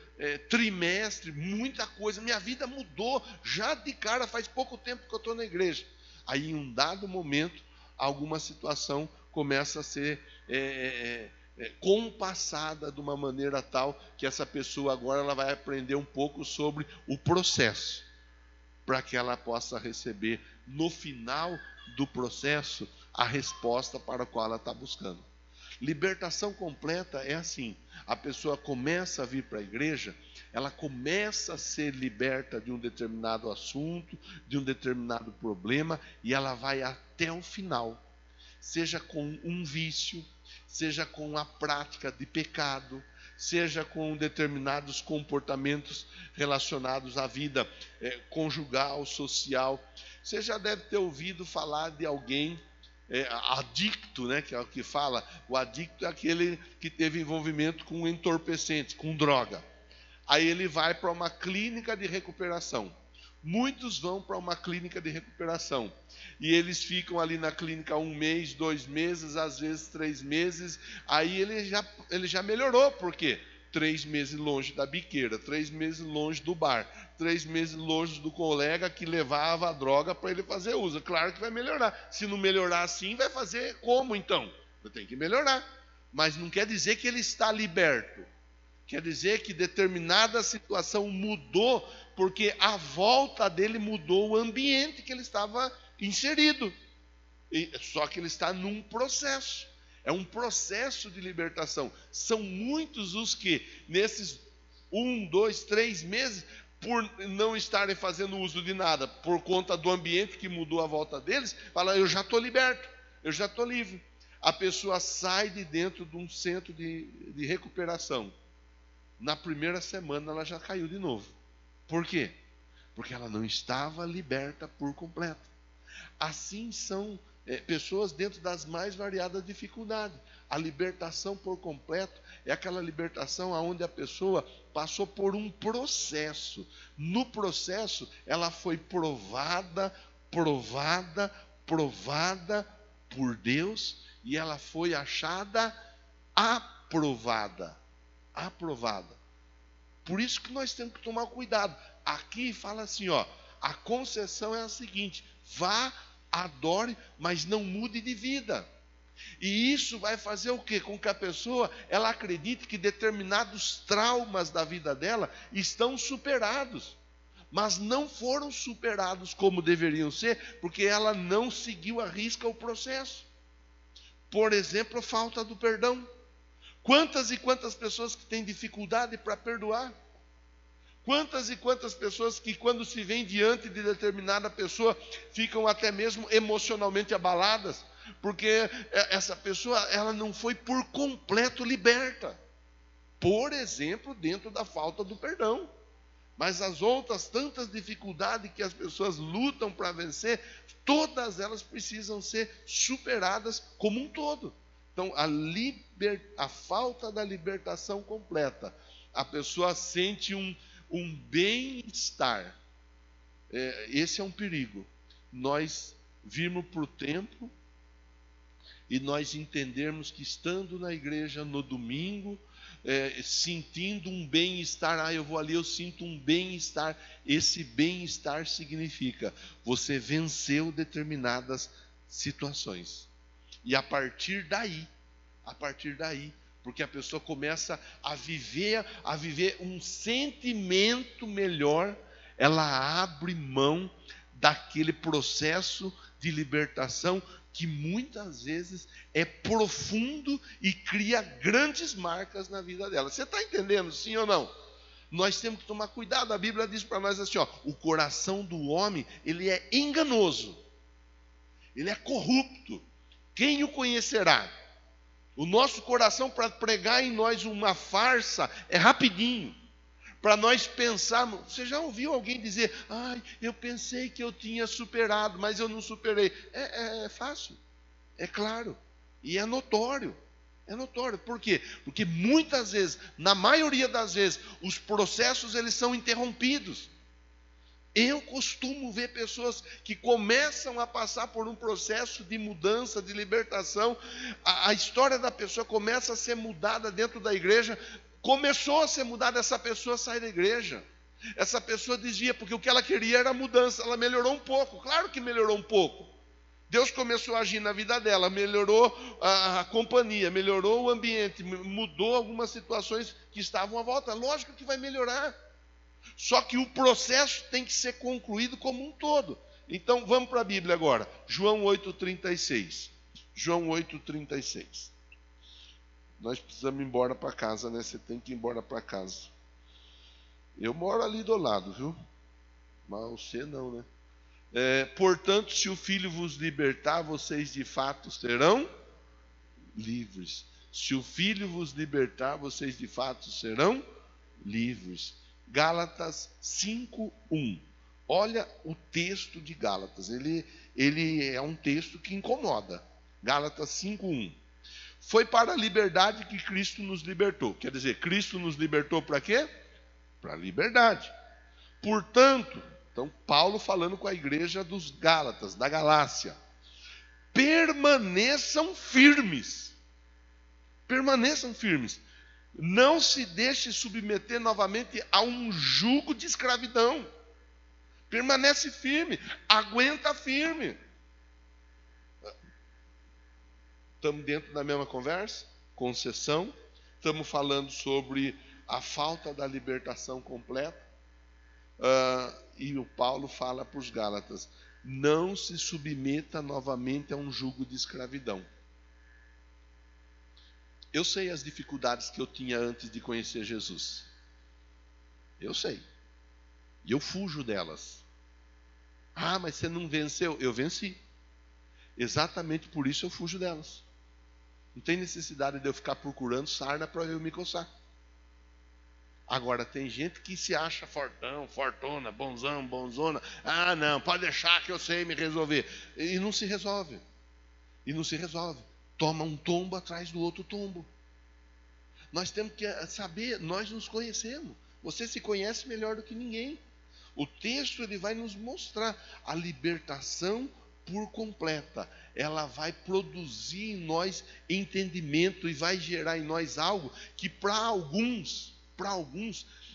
trimestre, muita coisa. Minha vida mudou já de cara, faz pouco tempo que eu estou na igreja. Aí em um dado momento, alguma situação começa a ser compassada de uma maneira tal que essa pessoa agora ela vai aprender um pouco sobre o processo, para que ela possa receber no final do processo a resposta para a qual ela está buscando. Libertação completa é assim: a pessoa começa a vir para a igreja, ela começa a ser liberta de um determinado assunto, de um determinado problema, e ela vai até o final, seja com um vício, seja com a prática de pecado, seja com determinados comportamentos relacionados à vida conjugal, social. Você já deve ter ouvido falar de alguém adicto, né, que é o que fala. O adicto é aquele que teve envolvimento com entorpecentes, com droga. Aí ele vai para uma clínica de recuperação. Muitos vão para uma clínica de recuperação e eles ficam ali na clínica 1 mês, 2 meses, às vezes 3 meses. Aí ele já melhorou, por quê? 3 meses longe da biqueira, 3 meses longe do bar, 3 meses longe do colega que levava a droga para ele fazer uso. Claro que vai melhorar. Se não melhorar assim, vai fazer como então? Tem que melhorar. Mas não quer dizer que ele está liberto. Quer dizer que determinada situação mudou, porque a volta dele mudou o ambiente que ele estava inserido. Só que ele está num processo. É um processo de libertação. São muitos os que, nesses 1, 2, 3 meses, por não estarem fazendo uso de nada, por conta do ambiente que mudou à volta deles, falam: eu já estou liberto, eu já estou livre. A pessoa sai de dentro de um centro de recuperação. Na primeira semana ela já caiu de novo. Por quê? Porque ela não estava liberta por completo. Assim são pessoas dentro das mais variadas dificuldades. A libertação por completo é aquela libertação onde a pessoa passou por um processo. No processo ela foi provada por Deus, e ela foi achada aprovada. Por isso que nós temos que tomar cuidado. Aqui fala assim, a concessão é a seguinte: vá, adore, mas não mude de vida. E isso vai fazer o quê? Com que a pessoa ela acredite que determinados traumas da vida dela estão superados, mas não foram superados como deveriam ser, porque ela não seguiu à risca o processo. Por exemplo, a falta do perdão. Quantas e quantas pessoas que têm dificuldade para perdoar? Quantas e quantas pessoas que, quando se vêm diante de determinada pessoa, ficam até mesmo emocionalmente abaladas, porque essa pessoa ela não foi por completo liberta. Por exemplo, dentro da falta do perdão. Mas as outras tantas dificuldades que as pessoas lutam para vencer, todas elas precisam ser superadas como um todo. Então, a falta da libertação completa, a pessoa sente um bem-estar. Esse é um perigo. Nós virmos para o tempo e nós entendermos que, estando na igreja no domingo, sentindo um bem-estar, eu vou ali, eu sinto um bem-estar. Esse bem-estar significa você venceu determinadas situações. E a partir daí, porque a pessoa começa a viver um sentimento melhor, ela abre mão daquele processo de libertação que muitas vezes é profundo e cria grandes marcas na vida dela. Você está entendendo, sim ou não? Nós temos que tomar cuidado. A Bíblia diz para nós assim, ó, o coração do homem, ele é enganoso, ele é corrupto. Quem o conhecerá? O nosso coração, para pregar em nós uma farsa, é rapidinho. Para nós pensarmos, você já ouviu alguém dizer, ai, eu pensei que eu tinha superado, mas eu não superei. É fácil, é claro, e é notório. É notório. Por quê? Porque muitas vezes, na maioria das vezes, os processos eles são interrompidos. Eu costumo ver pessoas que começam a passar por um processo de mudança, de libertação. A história da pessoa começa a ser mudada dentro da igreja. Começou a ser mudada, essa pessoa sai da igreja. Essa pessoa desvia, porque o que ela queria era mudança. Ela melhorou um pouco, claro que melhorou um pouco. Deus começou a agir na vida dela, melhorou a companhia, melhorou o ambiente, mudou algumas situações que estavam à volta. Lógico que vai melhorar. Só que o processo tem que ser concluído como um todo. Então vamos para a Bíblia agora. João 8,36. João 8,36. Nós precisamos ir embora para casa, né? Você tem que ir embora para casa. Eu moro ali do lado, viu? Mas você não, né? Portanto, se o Filho vos libertar, vocês de fato serão livres. Se o Filho vos libertar, vocês de fato serão livres. Gálatas 5:1. Olha o texto de Gálatas. Ele é um texto que incomoda. Gálatas 5:1. Foi para a liberdade que Cristo nos libertou. Quer dizer, Cristo nos libertou para quê? Para a liberdade. Portanto, então Paulo falando com a igreja dos Gálatas, da Galácia. Permaneçam firmes. Permaneçam firmes. Não se deixe submeter novamente a um jugo de escravidão. Permanece firme, aguenta firme. Estamos dentro da mesma conversa? Concessão. Estamos falando sobre a falta da libertação completa. E o Paulo fala para os Gálatas, não se submeta novamente a um jugo de escravidão. Eu sei as dificuldades que eu tinha antes de conhecer Jesus. Eu sei. E eu fujo delas. Ah, mas você não venceu? Eu venci. Exatamente por isso eu fujo delas. Não tem necessidade de eu ficar procurando sarna para eu me coçar. Agora, tem gente que se acha fortão, fortona, bonzão, bonzona. Ah, não, pode deixar que eu sei me resolver. E não se resolve. E não se resolve. Toma um tombo atrás do outro tombo. Nós temos que saber, nós nos conhecemos. Você se conhece melhor do que ninguém. O texto ele vai nos mostrar a libertação por completa. Ela vai produzir em nós entendimento e vai gerar em nós algo que para alguns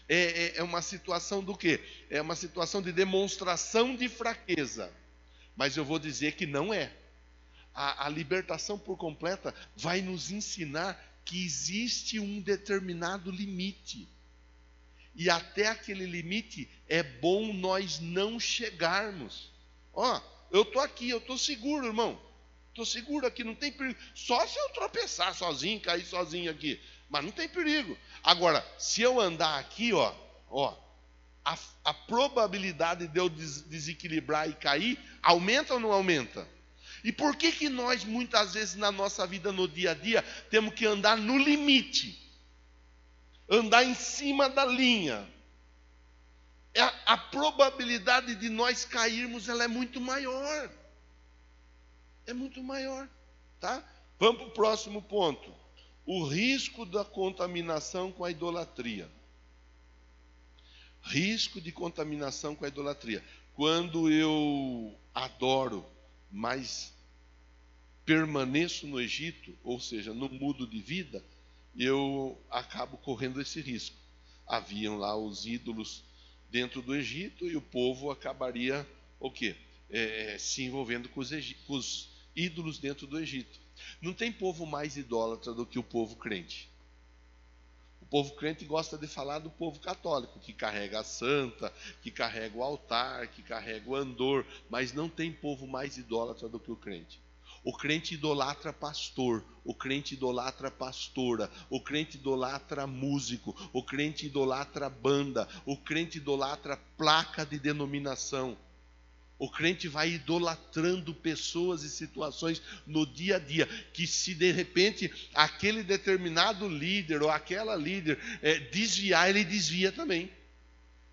é uma situação do quê? É uma situação de demonstração de fraqueza. Mas eu vou dizer que não é. A libertação por completa vai nos ensinar que existe um determinado limite. E até aquele limite é bom nós não chegarmos. Eu estou aqui, eu estou seguro, irmão. Estou seguro aqui, não tem perigo. Só se eu tropeçar sozinho, cair sozinho aqui. Mas não tem perigo. Agora, se eu andar aqui, a probabilidade de eu desequilibrar e cair, aumenta ou não aumenta? E por que nós, muitas vezes, na nossa vida, no dia a dia, temos que andar no limite? Andar em cima da linha. A probabilidade de nós cairmos, ela é muito maior. É muito maior, tá? Vamos para o próximo ponto. O risco da contaminação com a idolatria. Risco de contaminação com a idolatria. Quando eu adoro, mas permaneço no Egito, ou seja, não mudo de vida, eu acabo correndo esse risco. Haviam lá os ídolos dentro do Egito e o povo acabaria o quê? Se envolvendo com os ídolos dentro do Egito. Não tem povo mais idólatra do que o povo crente. O povo crente gosta de falar do povo católico, que carrega a santa, que carrega o altar, que carrega o andor, mas não tem povo mais idólatra do que o crente. O crente idolatra pastor, o crente idolatra pastora, o crente idolatra músico, o crente idolatra banda, o crente idolatra placa de denominação. O crente vai idolatrando pessoas e situações no dia a dia, que se de repente aquele determinado líder ou aquela líder desviar, ele desvia também.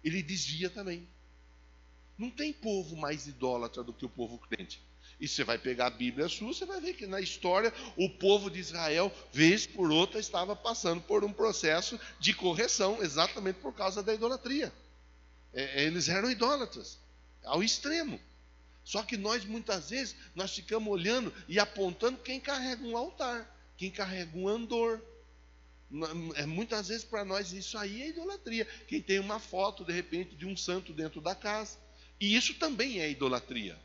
Ele desvia também. Não tem povo mais idólatra do que o povo crente. E você vai pegar a Bíblia sua, você vai ver que na história o povo de Israel, vez por outra, estava passando por um processo de correção, exatamente por causa da idolatria. Eles eram idólatras, ao extremo. Só que nós, muitas vezes, nós ficamos olhando e apontando quem carrega um altar, quem carrega um andor. Muitas vezes para nós isso aí é idolatria. Quem tem uma foto, de repente, de um santo dentro da casa. E isso também é idolatria.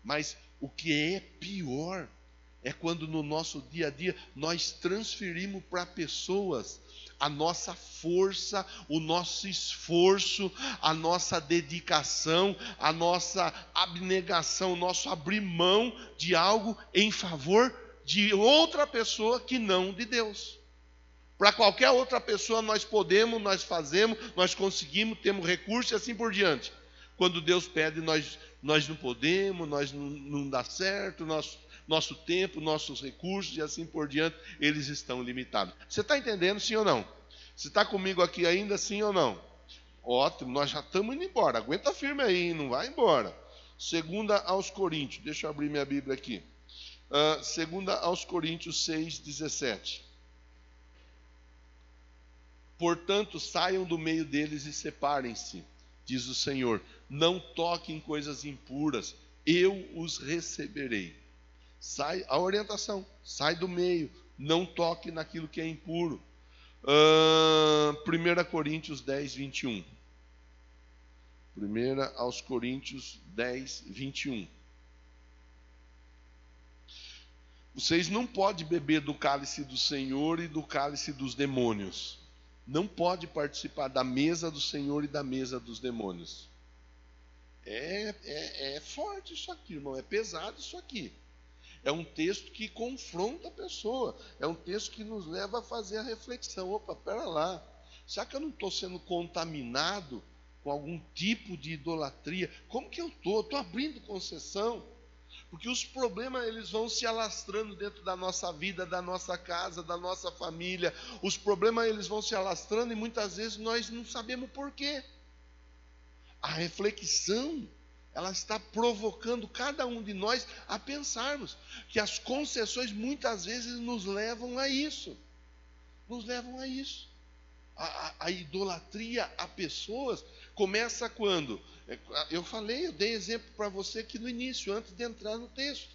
Mas o que é pior é quando no nosso dia a dia nós transferimos para pessoas a nossa força, o nosso esforço, a nossa dedicação, a nossa abnegação, o nosso abrir mão de algo em favor de outra pessoa que não de Deus. Para qualquer outra pessoa nós podemos, nós fazemos, nós conseguimos, temos recursos e assim por diante. Quando Deus pede, nós não podemos, nós não dá certo, nosso tempo, nossos recursos e assim por diante, eles estão limitados. Você está entendendo, sim ou não? Você está comigo aqui ainda, sim ou não? Ótimo, nós já estamos indo embora. Aguenta firme aí, não vai embora. 2 aos Coríntios, deixa eu abrir minha Bíblia aqui. 2 aos Coríntios 6:17. Portanto, saiam do meio deles e separem-se, diz o Senhor. Não toquem coisas impuras, eu os receberei. Sai a orientação, sai do meio, não toque naquilo que é impuro. 1 Coríntios 10:21. 1 aos Coríntios 10:21. Vocês não podem beber do cálice do Senhor e do cálice dos demônios. Não pode participar da mesa do Senhor e da mesa dos demônios. É forte isso aqui, irmão. É pesado isso aqui. É um texto que confronta a pessoa. É um texto que nos leva a fazer a reflexão. Opa, pera lá. Será que eu não estou sendo contaminado com algum tipo de idolatria? Como que eu estou? Estou abrindo concessão. Porque os problemas eles vão se alastrando dentro da nossa vida, da nossa casa, da nossa família. Os problemas eles vão se alastrando e muitas vezes nós não sabemos por quê. A reflexão, ela está provocando cada um de nós a pensarmos que as concessões muitas vezes nos levam a isso. Nos levam a isso. A idolatria a pessoas começa quando? Eu dei exemplo para você aqui no início, antes de entrar no texto.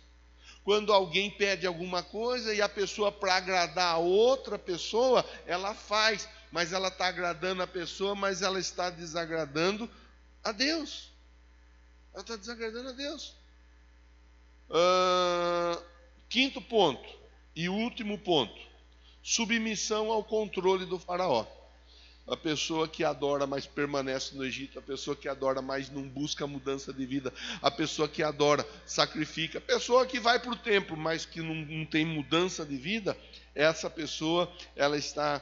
Quando alguém pede alguma coisa e a pessoa, para agradar a outra pessoa, ela faz, mas ela está agradando a pessoa, mas ela está desagradando a Deus. Ela está desagradando a Deus. Quinto ponto e último ponto: submissão ao controle do faraó. A pessoa que adora, mas permanece no Egito. A pessoa que adora, mas não busca mudança de vida. A pessoa que adora, sacrifica. A pessoa que vai para o templo, mas que não tem mudança de vida. Essa pessoa, ela está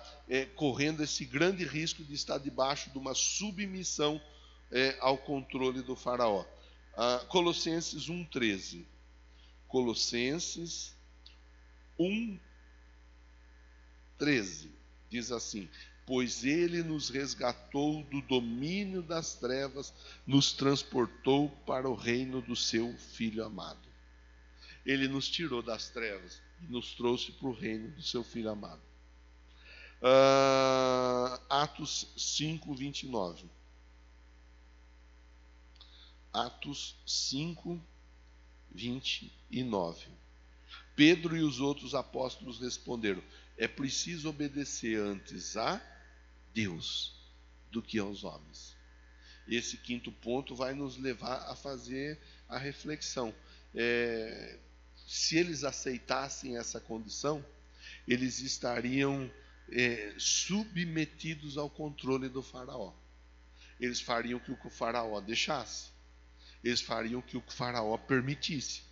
correndo esse grande risco de estar debaixo de uma submissão ao controle do faraó. Colossenses 1:13. Colossenses 1:13 diz assim: pois ele nos resgatou do domínio das trevas, nos transportou para o reino do seu Filho amado. Ele nos tirou das trevas e nos trouxe para o reino do seu Filho amado. Atos 5:29. Atos 5:29. Pedro e os outros apóstolos responderam: é preciso obedecer antes a Deus do que aos homens. Esse quinto ponto vai nos levar a fazer a reflexão. Se eles aceitassem essa condição, eles estariam submetidos ao controle do faraó. Eles fariam o que o faraó deixasse. Eles fariam o que o faraó permitisse.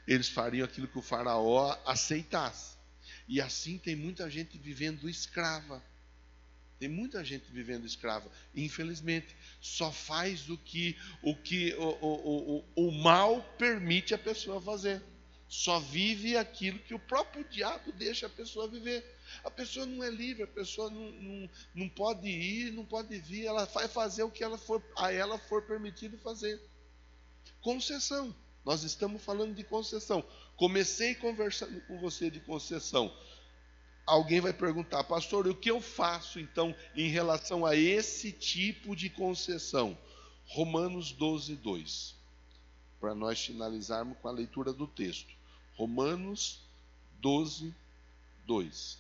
eles fariam aquilo que o faraó aceitasse. E assim tem muita gente vivendo escrava. Tem muita gente vivendo escrava. Infelizmente, só faz o que o mal permite a pessoa fazer. Só vive aquilo que o próprio diabo deixa a pessoa viver. A pessoa não é livre, a pessoa não pode ir, não pode vir, ela vai fazer o que a ela for permitido fazer. Concessão. Nós estamos falando de concessão. Comecei conversando com você de concessão. Alguém vai perguntar, pastor, o que eu faço então em relação a esse tipo de concessão? Romanos 12, 2. Para nós finalizarmos com a leitura do texto. Romanos 12, 2.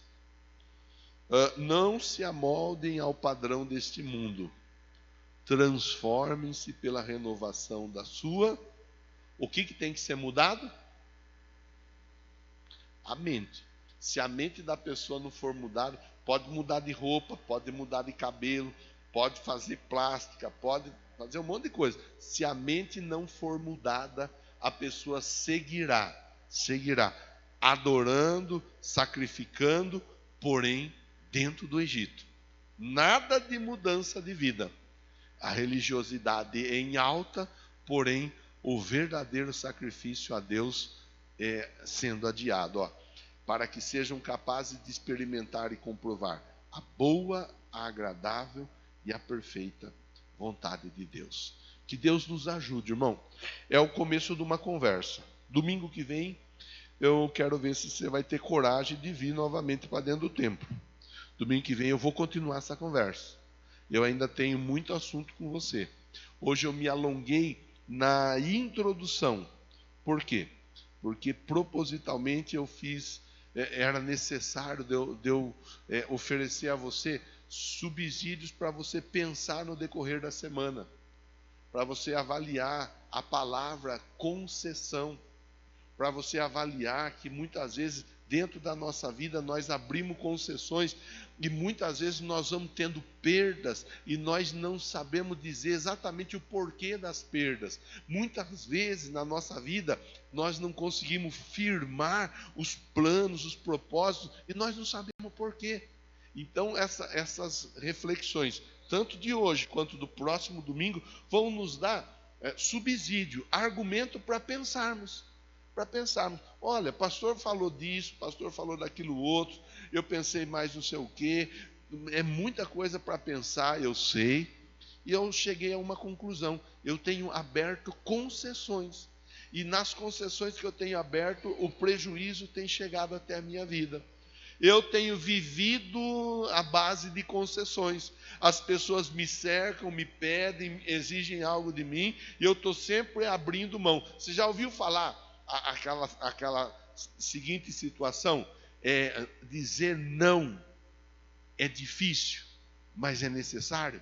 Não se amoldem ao padrão deste mundo. Transformem-se pela renovação da sua. O que tem que ser mudado? A mente. Se a mente da pessoa não for mudada, pode mudar de roupa, pode mudar de cabelo, pode fazer plástica, pode fazer um monte de coisa. Se a mente não for mudada, a pessoa seguirá, adorando, sacrificando, porém dentro do Egito. Nada de mudança de vida. A religiosidade em alta, porém o verdadeiro sacrifício a Deus sendo adiado. Para que sejam capazes de experimentar e comprovar a boa, a agradável e a perfeita vontade de Deus. Que Deus nos ajude, irmão. É o começo de uma conversa. Domingo que vem, eu quero ver se você vai ter coragem de vir novamente para dentro do templo. Domingo que vem eu vou continuar essa conversa. Eu ainda tenho muito assunto com você. Hoje eu me alonguei na introdução. Por quê? Porque propositalmente eu fiz... Era necessário de eu oferecer a você subsídios para você pensar no decorrer da semana, para você avaliar a palavra concessão, para você avaliar que muitas vezes dentro da nossa vida nós abrimos concessões e muitas vezes nós vamos tendo perdas e nós não sabemos dizer exatamente o porquê das perdas. Muitas vezes na nossa vida nós não conseguimos firmar os planos, os propósitos e nós não sabemos o porquê. Então essas reflexões, tanto de hoje quanto do próximo domingo, vão nos dar subsídio, argumento para pensarmos. Olha, pastor falou disso, pastor falou daquilo outro, eu pensei mais não sei o quê, é muita coisa para pensar, eu sei, e eu cheguei a uma conclusão, eu tenho aberto concessões, e nas concessões que eu tenho aberto, o prejuízo tem chegado até a minha vida. Eu tenho vivido à base de concessões. As pessoas me cercam, me pedem, exigem algo de mim, e eu estou sempre abrindo mão. Você já ouviu falar aquela seguinte situação? Dizer não é difícil, mas é necessário.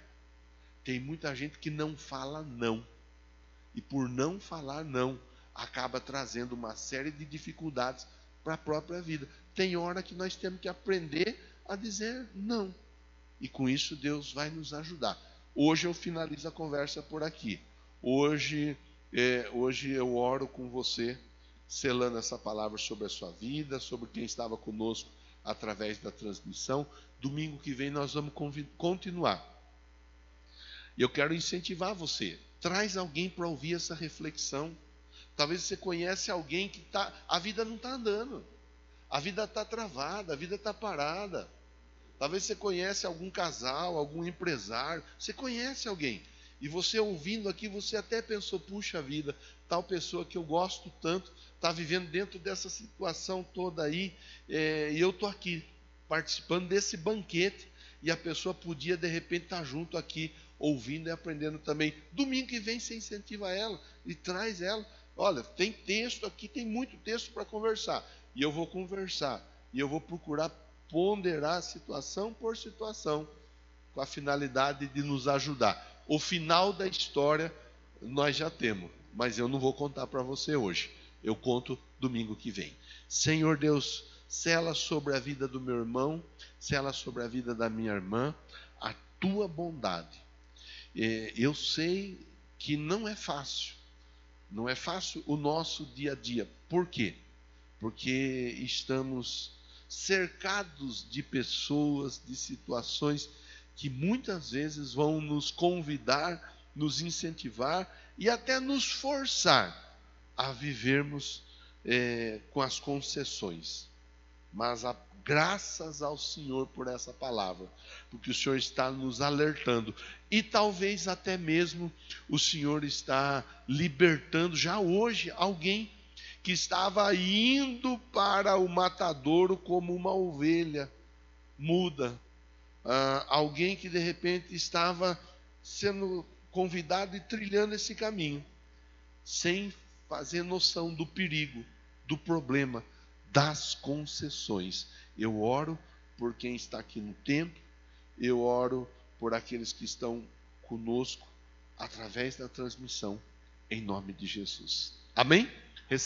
Tem muita gente que não fala não. E por não falar não, acaba trazendo uma série de dificuldades para a própria vida. Tem hora que nós temos que aprender a dizer não. E com isso Deus vai nos ajudar. Hoje eu finalizo a conversa por aqui. Hoje eu oro com você, selando essa palavra sobre a sua vida, sobre quem estava conosco através da transmissão. Domingo que vem nós vamos continuar. E eu quero incentivar você. Traz alguém para ouvir essa reflexão. Talvez você conhece alguém que a vida não está andando. A vida está travada, a vida está parada. Talvez você conhece algum casal, algum empresário. Você conhece alguém. E você ouvindo aqui, você até pensou, puxa vida, tal pessoa que eu gosto tanto, está vivendo dentro dessa situação toda aí, e eu estou aqui, participando desse banquete, e a pessoa podia, de repente, estar junto aqui, ouvindo e aprendendo também. Domingo que vem, você incentiva ela e traz ela. Olha, tem texto aqui, tem muito texto para conversar. E eu vou conversar, e eu vou procurar ponderar situação por situação, com a finalidade de nos ajudar. O final da história nós já temos, mas eu não vou contar para você hoje. Eu conto domingo que vem. Senhor Deus, sela sobre a vida do meu irmão, sela sobre a vida da minha irmã, a tua bondade. Eu sei que não é fácil, Não é fácil o nosso dia a dia. Por quê? Porque estamos cercados de pessoas, de situações que muitas vezes vão nos convidar, nos incentivar e até nos forçar a vivermos com as concessões. Mas graças ao Senhor por essa palavra, porque o Senhor está nos alertando e talvez até mesmo o Senhor está libertando já hoje alguém que estava indo para o matadouro como uma ovelha muda, alguém que de repente estava sendo convidado e trilhando esse caminho, sem fazer noção do perigo, do problema, das concessões. Eu oro por quem está aqui no templo, eu oro por aqueles que estão conosco através da transmissão, em nome de Jesus. Amém?